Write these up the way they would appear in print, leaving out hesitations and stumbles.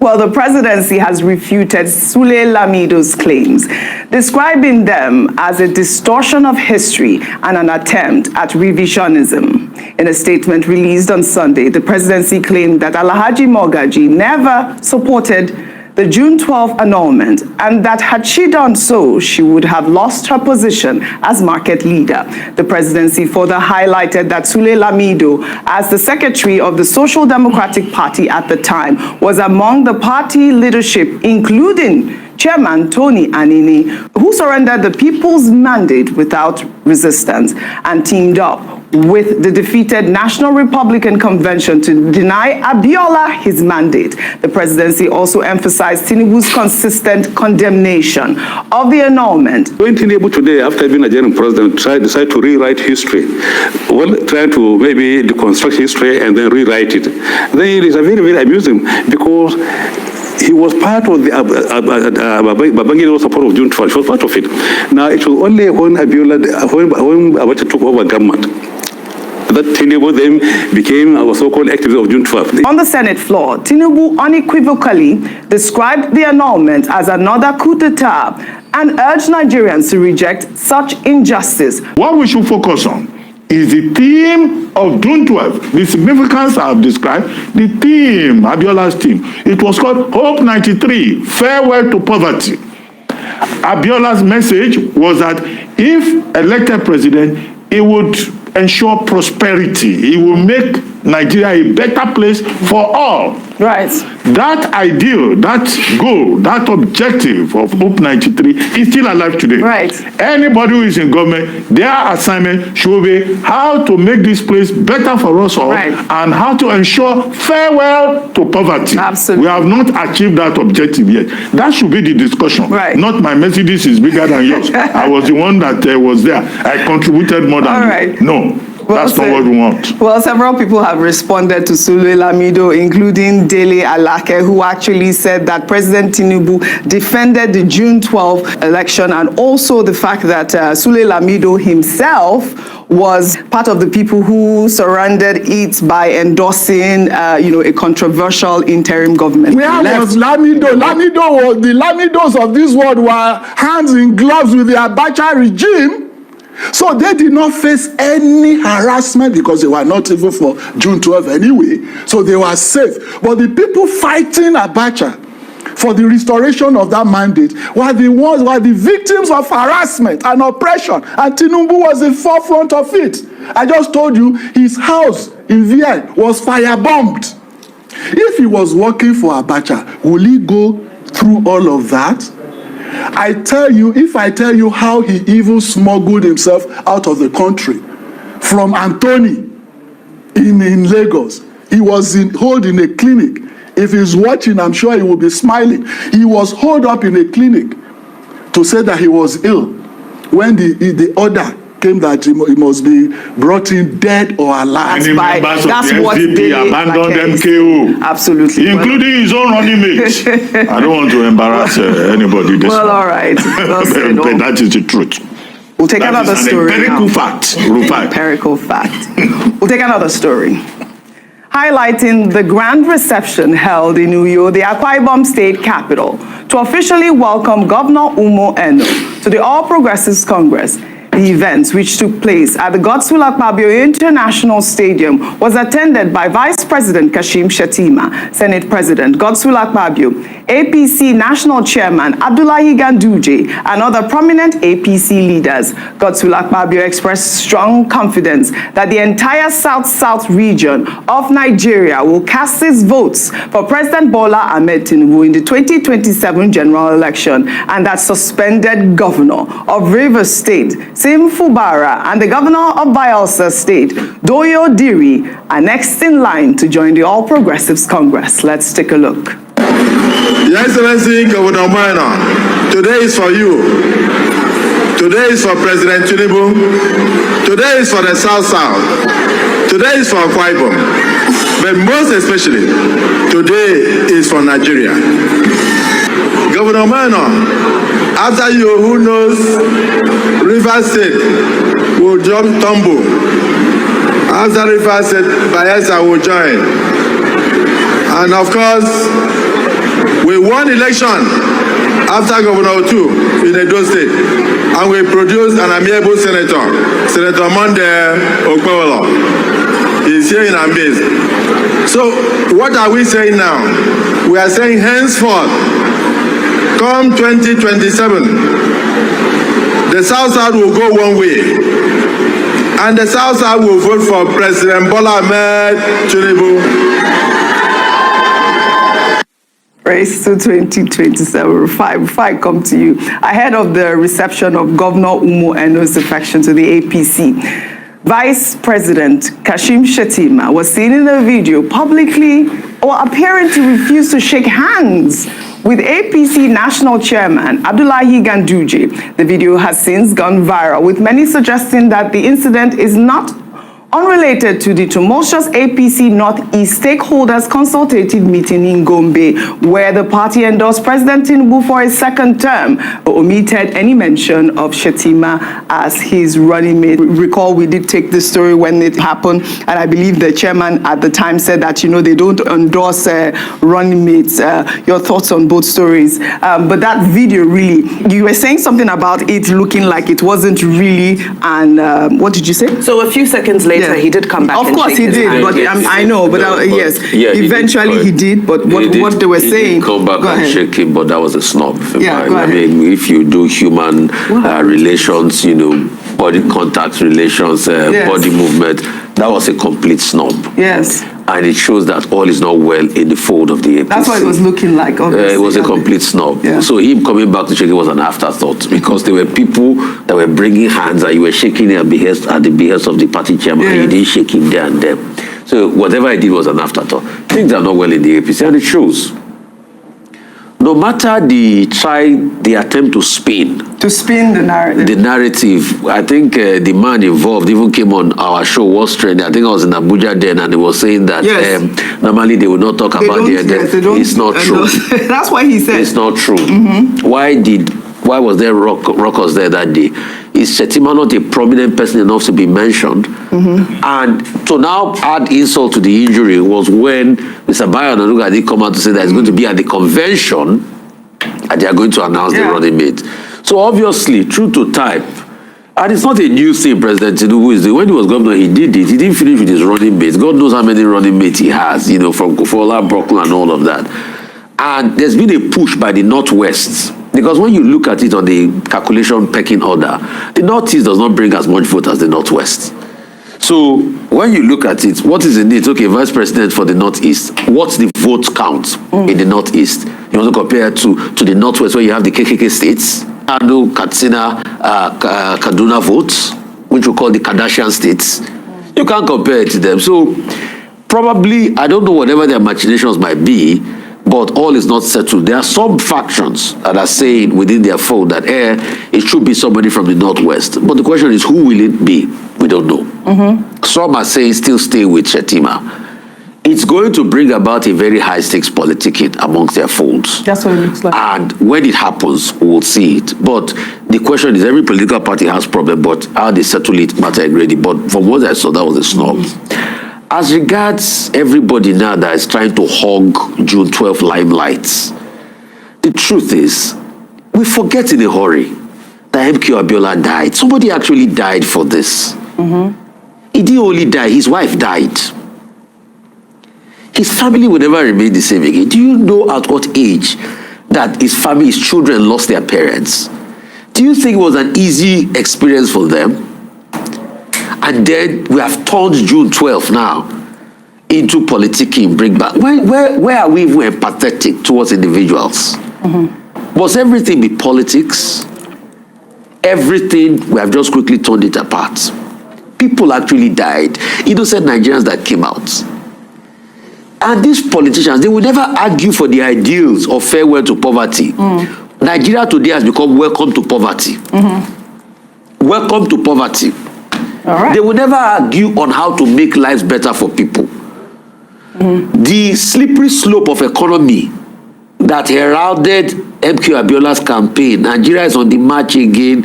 Well, the presidency has refuted Sule Lamido's claims, describing them as a distortion of history and an attempt at revisionism. In a statement released on Sunday, the presidency claimed that Alhaji Mogaji never supported the June 12 annulment, and that had she done so, she would have lost her position as market leader. The presidency further highlighted that Sule Lamido, as the secretary of the Social Democratic Party at the time, was among the party leadership, including Chairman Tony Anini, who surrendered the people's mandate without resistance and teamed up with the defeated National Republican Convention to deny Abiola his mandate. The presidency also emphasized Tinubu's consistent condemnation of the annulment. When Tinubu today, after being a general president, decided to rewrite history, well, trying to maybe deconstruct history and then rewrite it, then it is very, very amusing because he was part of the Babangida support of June 12. He was part of it. Now, it was only when Abacha took over government that Tinubu then became our so-called activist of June 12. On the Senate floor, Tinubu unequivocally described the annulment as another coup d'etat and urged Nigerians to reject such injustice. What we should focus on is the theme of June 12. The significance I have described, the theme, Abiola's theme. It was called Hope 93, Farewell to Poverty. Abiola's message was that if elected president, he would ensure prosperity. He will make Nigeria a better place for all. Right. That ideal, that goal, that objective of Hope 93 is still alive today. Right. Anybody who is in government, their assignment should be how to make this place better for us all, right, and how to ensure farewell to poverty. Absolutely. We have not achieved that objective yet. That should be the discussion. Right. Not my Mercedes is bigger than yours. I was the one that was there. I contributed more than all you. right. No. Well, that's not what we want. Well, several people have responded to Sule Lamido, including Dele Alake, who actually said that President Tinubu defended the June 12 election, and also the fact that Sule Lamido himself was part of the people who surrounded it by endorsing, a controversial interim government. Where was Lamido? The Lamidos of this world were hands in gloves with the Abacha regime. So they did not face any harassment because they were not even for June 12 anyway. So they were safe. But the people fighting Abacha for the restoration of that mandate were the victims of harassment and oppression. And Tinubu was the forefront of it. I just told you his house in VI was firebombed. If he was working for Abacha, will he go through all of that? If I tell you how he even smuggled himself out of the country from Anthony in Lagos. He was holed in a clinic. If he's watching, I'm sure he will be smiling. He was holed up in a clinic to say that he was ill when the order came that he must be brought in dead or alive. Many members of the SDP abandoned MKO. Absolutely. Including his own running mate. I don't want to embarrass anybody this Well, one. all right. But that is the truth. We'll take another story. Empirical fact, Rufai. Empirical fact. We'll take another story. Highlighting the grand reception held in Uyo, the Akwa Ibom state capital, to officially welcome Governor Umo Eno to the All Progressives Congress. The event, which took place at the Godswill Akpabio International Stadium, was attended by Vice President Kashim Shettima, Senate President Godswill Akpabio, APC National Chairman Abdullahi Ganduje, and other prominent APC leaders. Godswill Akpabio expressed strong confidence that the entire South-South region of Nigeria will cast its votes for President Bola Ahmed Tinubu in the 2027 general election, and that suspended Governor of Rivers State, Sim Fubara, and the Governor of Bayelsa State, Doyo Diri, are next in line to join the All Progressives Congress. Let's take a look. Your Excellency, Governor Minor, today is for you. Today is for President Tinubu. Today is for the South-South. Today is for Akwa Ibom. But most especially, today is for Nigeria. Governor Minor, after you, who knows, Rivers State will jump tumble. After Rivers State, Bayelsa will join. And of course, won election after Governor Otu in Edo State, and we produced an amiable senator, Senator Monday Okpewolo. He's here in our midst. So what are we saying now? We are saying henceforth, come 2027, the South will go one way, and the South will vote for President Bola Ahmed Tinubu. Race to 2027. Rufai, before I come to you, ahead of the reception of Governor Umo Eno's defection to the APC, Vice President Kashim Shettima was seen in a video publicly or appearing to refuse to shake hands with APC National Chairman Abdullahi Ganduje. The video has since gone viral, with many suggesting that the incident is not unrelated to the tumultuous APC Northeast stakeholders consultative meeting in Gombe, where the party endorsed President Tinubu for a second term, but omitted any mention of Shettima as his running mate. Recall, we did take this story when it happened, and I believe the chairman at the time said that, they don't endorse running mates. Your thoughts on both stories? But that video really, you were saying something about it looking like it wasn't really, and what did you say? So a few seconds later, he did come back. Of course he did, but I know, but yes, eventually he did. But what they were saying, come back and shake him, but that was a snub. Yeah, I mean, if you do human relations, body contact relations, body movement, that was a complete snub. Yes. And it shows that all is not well in the fold of the APC. That's what it was looking like, obviously. It was a complete snub. Yeah. So him coming back to shake it was an afterthought, because there were people that were bringing hands and you were shaking at the behest of the party chairman, and you didn't shake him there and there. So whatever he did was an afterthought. Things are not well in the APC, and it shows. No matter the attempt to spin the narrative. The narrative, I think the man involved even came on our show, What's Trending. I think I was in Abuja then, and they were saying that normally they would not talk about their death. It's not true. That's what he said. It's not true. Why was there rockers there that day? Is Shettima not a prominent person enough to be mentioned? And to now add insult to the injury was when Mr. Bayo Onanuga did come out to say that it's going to be at the convention and they are going to announce the running mate. So obviously, true to type, and it's not a new thing President Tinubu is doing. When he was governor, he did it. He didn't finish with his running mates. God knows how many running mates he has, from Kofola, Brooklyn, and all of that. And there's been a push by the Northwest, because when you look at it on the calculation pecking order, the Northeast does not bring as much vote as the Northwest. So when you look at it, what is in it? Okay, Vice President for the Northeast. What's the vote count in the Northeast? You want to compare it to the Northwest, where you have the KKK states, Kano, Katsina, Kaduna votes, which we call the Kardashian states. You can't compare it to them. So probably, I don't know whatever their machinations might be, but all is not settled. There are some factions that are saying within their fold that it should be somebody from the Northwest. But the question is, who will it be? We don't know. Some are saying still stay with Shettima. It's going to bring about a very high stakes politicking amongst their folds. That's what it looks like. And when it happens, we'll see it. But the question is, every political party has problem, but how they settle it matter already. But from what I saw, that was a snub. As regards everybody now that is trying to hog June 12 limelights, the truth is, we forget in a hurry that MK Abiola died. Somebody actually died for this. He didn't only die, his wife died. His family will never remain the same again. Do you know at what age that his family, his children lost their parents? Do you think it was an easy experience for them? And then we have turned June 12 now into politicking, bring back. Where are we even empathetic towards individuals? Must everything be politics? Everything, we have just quickly turned it apart. People actually died. Innocent Nigerians that came out. And these politicians, they will never argue for the ideals of farewell to poverty. Nigeria today has become welcome to poverty. Welcome to poverty. All right. They will never argue on how to make lives better for people. The slippery slope of economy that heralded MK Abiola's campaign, Nigeria is on the march again.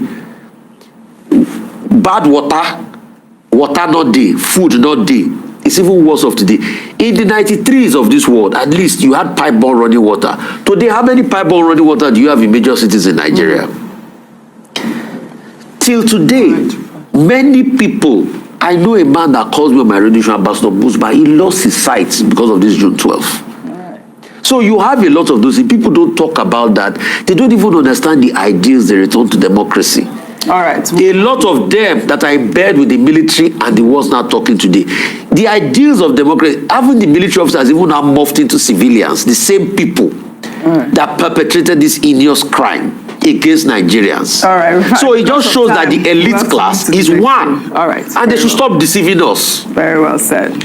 Bad water not there, food not there. It's even worse of today. In the 93s of this world, at least you had pipe-borne running water. Today, how many pipe-borne running water do you have in major cities in Nigeria? Till today, many people, I know a man that calls me on my radio show, Ambassador Busba, he lost his sight because of this June 12th. So you have a lot of those. People don't talk about that. They don't even understand the ideals they return to democracy. All right. A lot of them that are in bed with the military and the ones now talking today. The ideals of democracy, having the military officers even now morphed into civilians, the same people that perpetrated this heinous crime against Nigerians. All right. So it just shows that the elite class is one. All right. And they should stop deceiving us. Very well said.